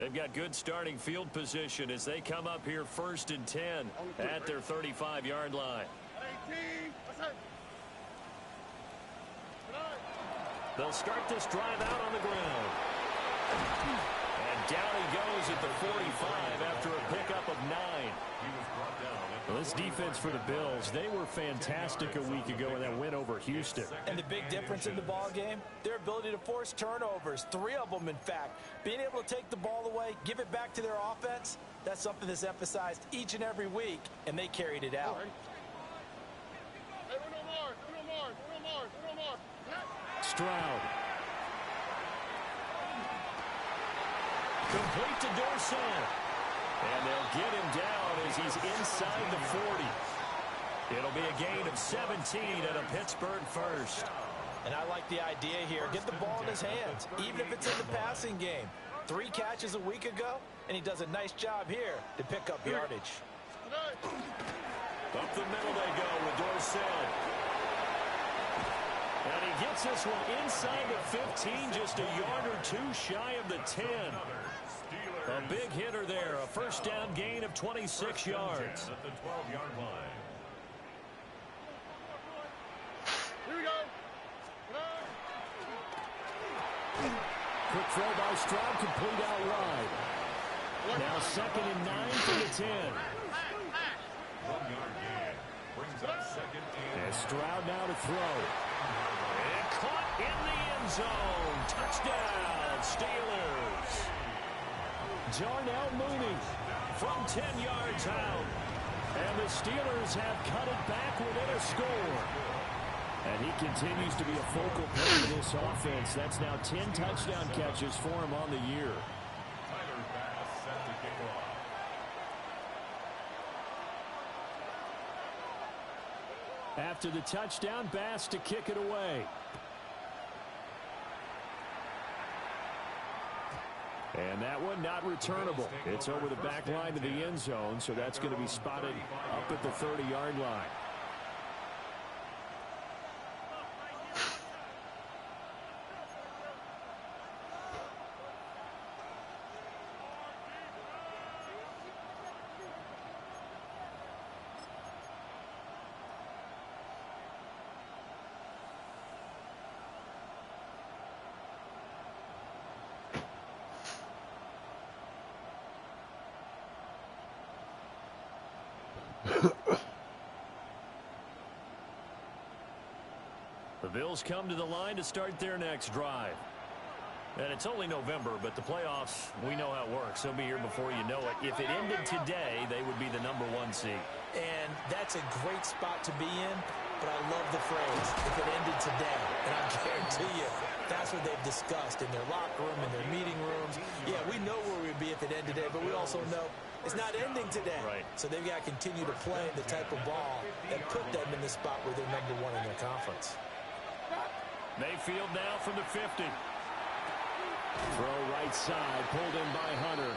They've got good starting field position as they come up here 1st and 10 at their 35-yard line. They'll start this drive out on the ground. And down he goes at the 45 after a pickup of 9. Well, this defense for the Bills, they were fantastic a week ago in that win over Houston. And the big difference in the ball game, their ability to force turnovers, 3 of them in fact. Being able to take the ball away, give it back to their offense, that's something that's emphasized each and every week, and they carried it out. Stroud. Complete to Dorsett. And they'll get him down as he's inside the 40. It'll be a gain of 17 and a Pittsburgh first. And I like the idea here. Get the ball in his hands, even if it's in the passing game. 3 catches a week ago, and he does a nice job here to pick up yardage. Up the middle they go with Dorsett. And he gets this one inside the 15, just a yard or 2 shy of the 10. A big hitter there, a first down gain of 26 yards. At the 12-yard line. Here we go. Quick throw by Stroud, complete out wide. Now 2nd and 9 for the 10. 1-yard gain brings up 2nd and Stroud now to throw. And caught in the end zone. Touchdown, Steelers. Darnell Mooney from 10 yards out. And the Steelers have cut it back within a score. And he continues to be a focal point of this offense. That's now 10 touchdown catches for him on the year. Tyler Bass set to kick off. After the touchdown, Bass to kick it away. And that one not returnable. It's over the back line to the end zone, so that's going to be spotted up at the 30-yard line. The Bills come to the line to start their next drive. And it's only November, but the playoffs, we know how it works. They'll be here before you know it. If it ended today, they would be the #1 seed. And that's a great spot to be in, but I love the phrase, if it ended today. And I guarantee you, that's what they've discussed in their locker room, in their meeting rooms. Yeah, we know where we'd be if it ended today, but we also know it's not ending today. Right. So they've got to continue to play the type of ball that put them in the spot where they're #1 in their conference. Mayfield now from the 50. Throw right side, pulled in by Hunter.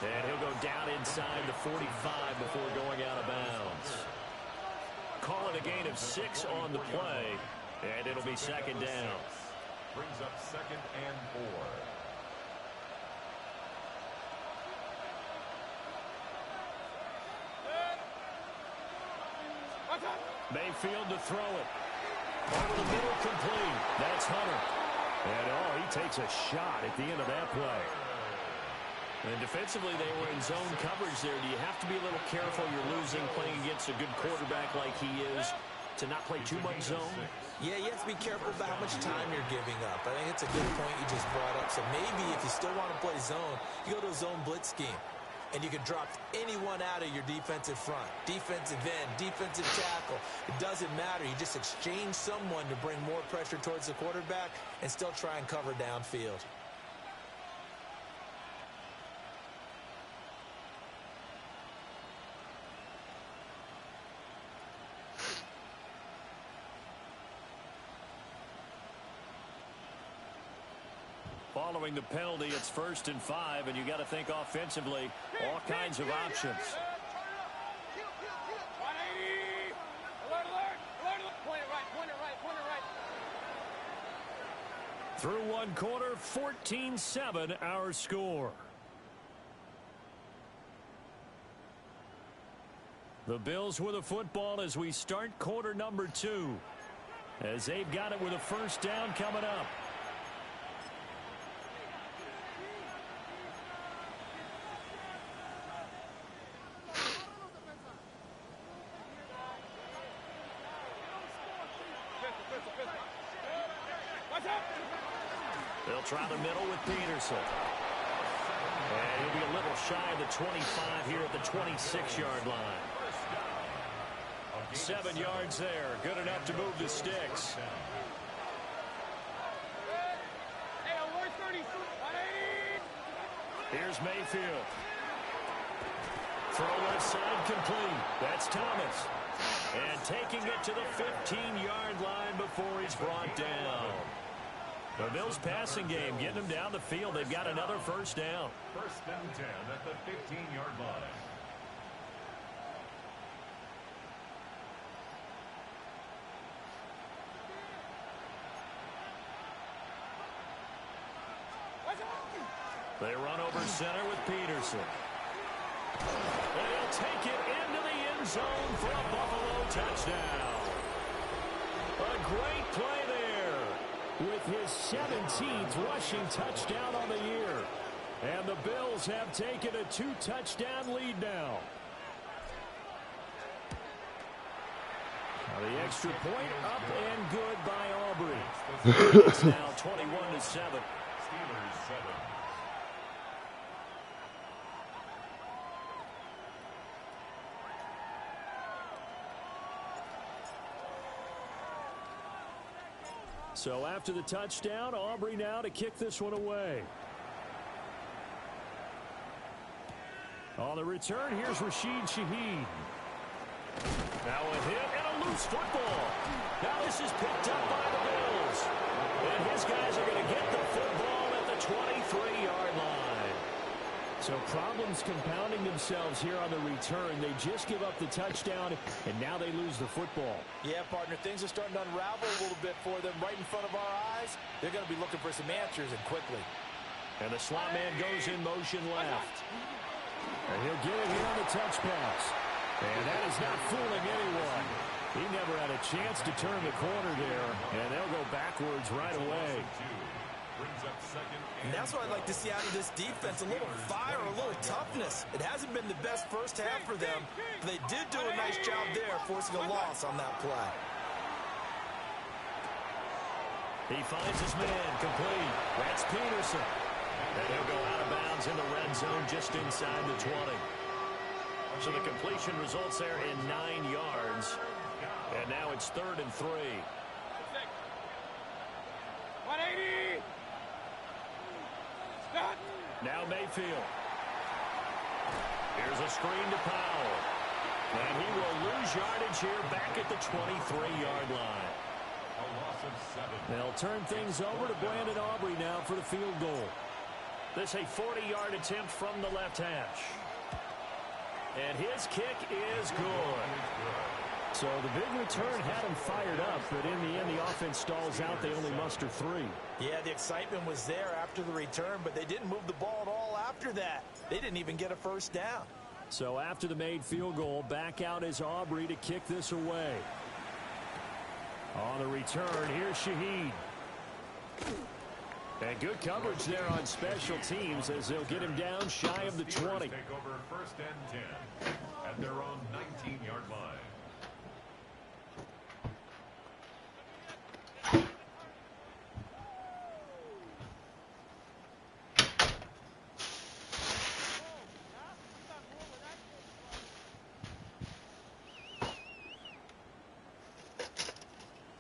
And he'll go down inside the 45 before going out of bounds. Call it a gain of 6 on the play, and it'll be 2nd down. Brings up 2nd and 4. Mayfield to throw it. Over the middle, complete. That's Hunter. And, oh, he takes a shot at the end of that play. And defensively, they were in zone coverage there. Do you have to be a little careful? You're losing playing against a good quarterback like he is to not play too much zone? Yeah, you have to be careful about how much time you're giving up. I think it's a good point you just brought up. So maybe if you still want to play zone, you go to a zone blitz scheme. And you can drop anyone out of your defensive front, defensive end, defensive tackle. It doesn't matter. You just exchange someone to bring more pressure towards the quarterback and still try and cover downfield. Following the penalty, it's 1st and 5, and you got to think offensively, all kinds of options. Through one quarter, 14-7 our score. The Bills with a football as we start quarter number 2. As they've got it with a first down coming up. They'll try the middle with Peterson. And he'll be a little shy of the 25 here at the 26-yard line. 7 yards there. Good enough to move the sticks. Here's Mayfield. Throw left side complete. That's Thomas. And taking it to the 15-yard line before he's brought down. The Bills passing game getting them down the field. They've got another first down. First and 10 at the 15-yard line. They run over center with Peterson. And he'll take it into the end zone for a Buffalo touchdown. A great play there with his 17th rushing touchdown on the year. And the Bills have taken a 2-touchdown lead now. Now the extra point up and good by Aubrey. It's now 21-7. Steelers 7. So after the touchdown, Aubrey now to kick this one away. On the return, here's Rashid Shaheed. Now a hit and a loose football. Now this is picked up by the Bills. And his guys are going to get the football at the 23-yard line. So problems compounding themselves here on the return. They just give up the touchdown, and now they lose the football. Yeah, partner, things are starting to unravel a little bit for them right in front of our eyes. They're going to be looking for some answers, and quickly. And the slot man goes in motion left. And he'll get it here on the touch pass. And that is not fooling anyone. He never had a chance to turn the corner there, and they'll go backwards right away. And that's what I'd like to see out of this defense. A little fire, a little toughness. It hasn't been the best first half for them, but they did do a nice job there forcing a loss on that play. He finds his man complete. That's Peterson. And he'll go out of bounds in the red zone just inside the 20. So the completion results there in 9 yards. And now it's 3rd and 3. 180. Now Mayfield. Here's a screen to Powell. And he will lose yardage here back at the 23-yard line. A loss of 7. They'll turn things over to Brandon Aubrey now for the field goal. This a 40-yard attempt from the left hash. And his kick is good. So the big return had him fired up, but in the end, the offense stalls out. They only muster 3. Yeah, the excitement was there after the return, but they didn't move the ball at all after that. They didn't even get a first down. So after the made field goal, back out is Aubrey to kick this away. On the return, here's Shaheed. And good coverage there on special teams as they'll get him down shy of the 20. Take over 1st and 10 at their own 19-yard line.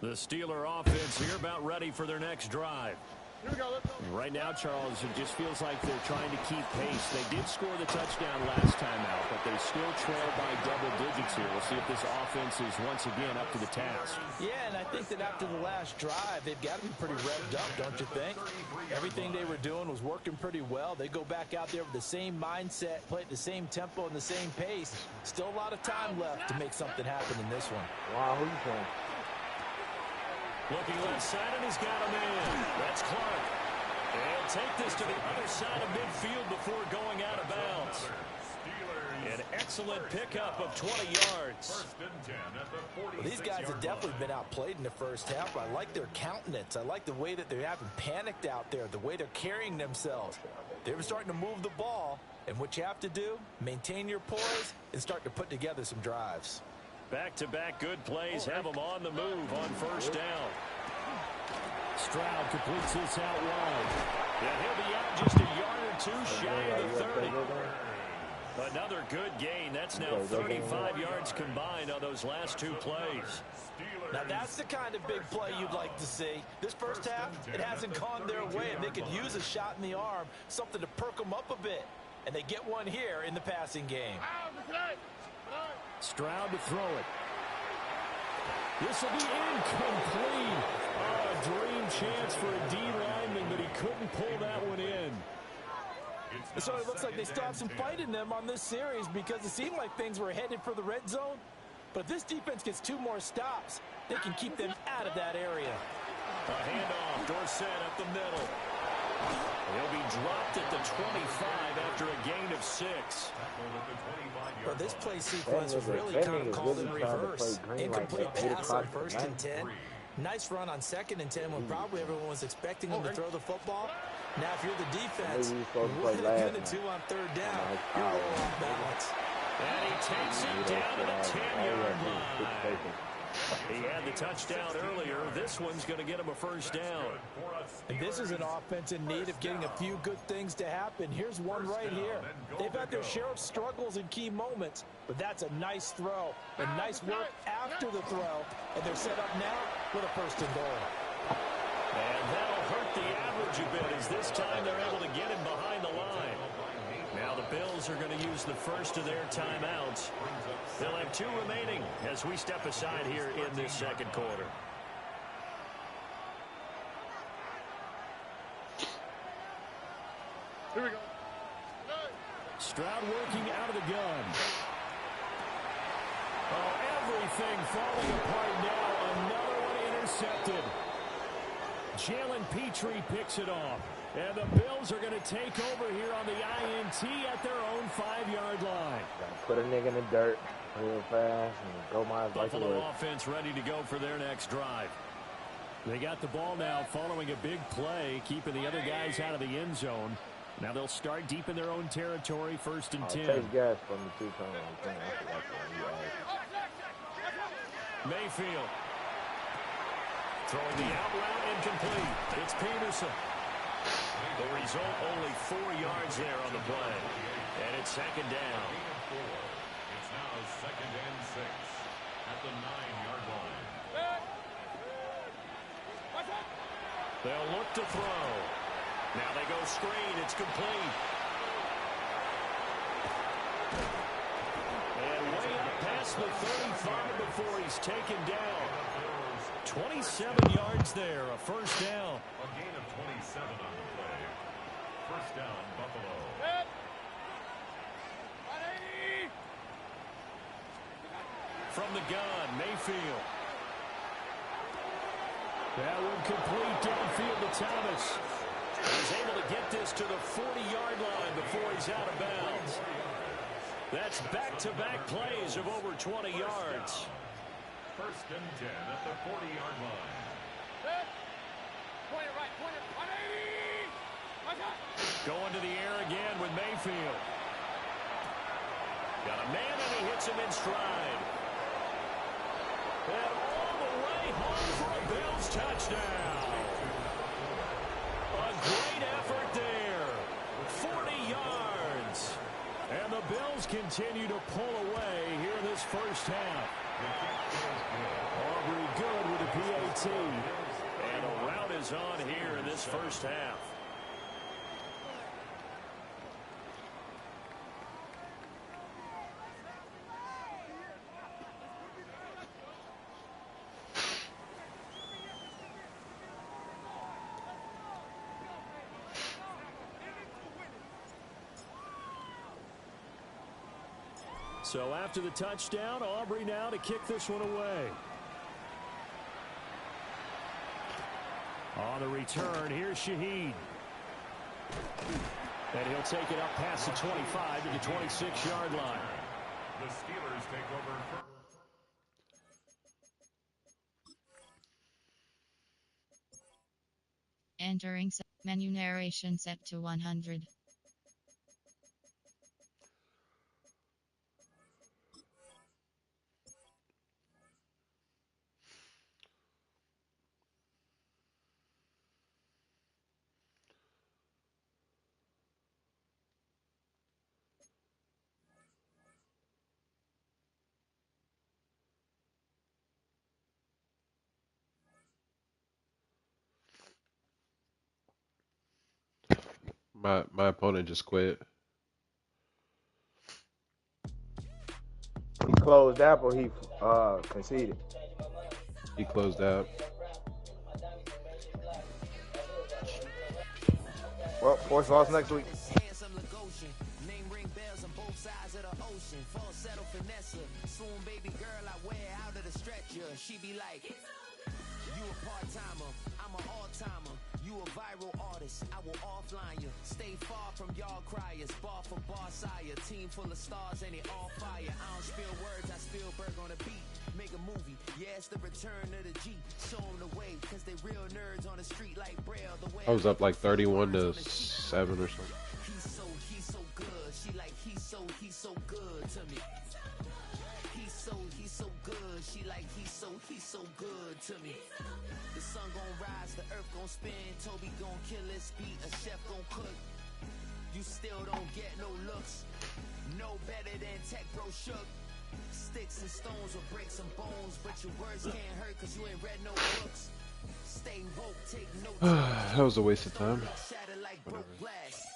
The Steeler offense here about ready for their next drive. Here we go. Let's go. Right now, Charles, it just feels like they're trying to keep pace. They did score the touchdown last time out, but they still trail by double digits here. We'll see if this offense is once again up to the task. Yeah, and I think that after the last drive, they've got to be pretty revved up, don't you think? Everything they were doing was working pretty well. They go back out there with the same mindset, play at the same tempo and the same pace. Still a lot of time left to make something happen in this one. Wow, who you playing? Looking left side, and he's got a man. That's Clark. And he'll take this to the other side of midfield before going out of bounds. An excellent excellent pickup of 20 yards. First and 10 at the 46-yard Well, these guys have definitely been outplayed in the first half. I like their countenance. I like the way that they haven't panicked out there, the way they're carrying themselves. They're starting to move the ball, and what you have to do, maintain your poise and start to put together some drives. Back-to-back good plays have them on the move on first down. Stroud completes this out wide. And he'll be out just a yard or two shy of the 30. Another good gain. That's now 35 yards combined on those last two plays. Now that's the kind of big play you'd like to see. This first half, it hasn't gone their way, and they could use a shot in the arm, something to perk them up a bit. And they get one here in the passing game. Stroud to throw it. This will be incomplete. Oh, a dream chance for a D lineman, but he couldn't pull that one in. So it looks like they still have some fight in them on this series because it seemed like things were headed for the red zone. But if this defense gets 2 more stops, they can keep them out of that area. A handoff, Dorsett up the middle. He'll be dropped at the 25 after a gain of 6. Well, this play sequence was really kind of called in reverse. Incomplete pass on 1st and 10. Nice run on 2nd and 10 when probably everyone was expecting them to throw the football. Now, if you're the defense, what are you going to do on 3rd down? You're a little off balance. And he takes it down to the 10-yard line. He had the touchdown earlier. This one's going to get him a first down. And this is an offense in need of getting a few good things to happen. Here's one right here. They've had their share of struggles in key moments, but that's a nice throw and nice work after the throw. And they're set up now with a 1st and goal. And that'll hurt the average a bit as this time they're able to get him behind the line. Now the Bills are going to use the first of their timeouts. They'll have 2 remaining as we step aside here in this second quarter. Here we go. Stroud working out of the gun. Oh, everything falling apart now. Another one intercepted. Jalen Petrie picks it off. And the Bills are going to take over here on the INT at their own 5-yard line. Put a nigga in the dirt real fast and go my Buffalo offense ready to go for their next drive. They got the ball now following a big play, keeping the other guys out of the end zone. Now they'll start deep in their own territory, 1st and 10. Take gas from the 2 times. Mayfield. Throwing the out route incomplete. It's Peterson. The result, only 4 yards there on the play. And it's 2nd down. It's now 2nd and 6 at the 9-yard line. They'll look to throw. Now they go screen. It's complete. And way up past the 35 before he's taken down. 27 yards there, a 1st down. A gain of 27 on the play. 1st down, Buffalo. From the gun, Mayfield. That one complete downfield to Thomas. He's able to get this to the 40-yard line before he's out of bounds. That's back-to-back plays of over 20 yards. 1st and 10 at the 40-yard line. Going to the air again with Mayfield. Got a man and he hits him in stride. And all the way home for a Bills touchdown. A great effort there. 40 yards. And the Bills continue to pull away here this first half. Aubrey good with a PAT. And a rout is on here in this first half. So after the touchdown, Aubrey now to kick this one away. On the return, here's Shaheed. And he'll take it up past the 25 to the 26-yard line. The Steelers take over first. Entering menu narration set to 100. My opponent just quit. He closed out, or he conceded. He closed out. Well, Force lost next week. Handsome Lagosian, name ring bells on both sides of the ocean. Full settle finesse, soon baby girl I wear out of the stretcher. She be like, you a part-timer, I'm an all-timer. You a viral artist, I will offline you. Stay far from y'all criers, bar for bar sire. Team full of stars and it all fire. I don't spill words, I spill Berg on the beat. Make a movie, yeah, it's the return of the G. Show them the way, cause they real nerds on the street like Braille. The way I was up like 31-7 or something. He's so good. She like he's so good to me. He's so good. She like he's so good to me. The sun gon' rise, the earth gon' spin. Toby gon' kill this beat, a chef gon' cook. You still don't get no looks. No better than Tech Bro Shook. Sticks and stones will break some bones, but your words can't hurt cause you ain't read no books. Stay woke, take notes. That was a waste of time. Shatter like broke glass.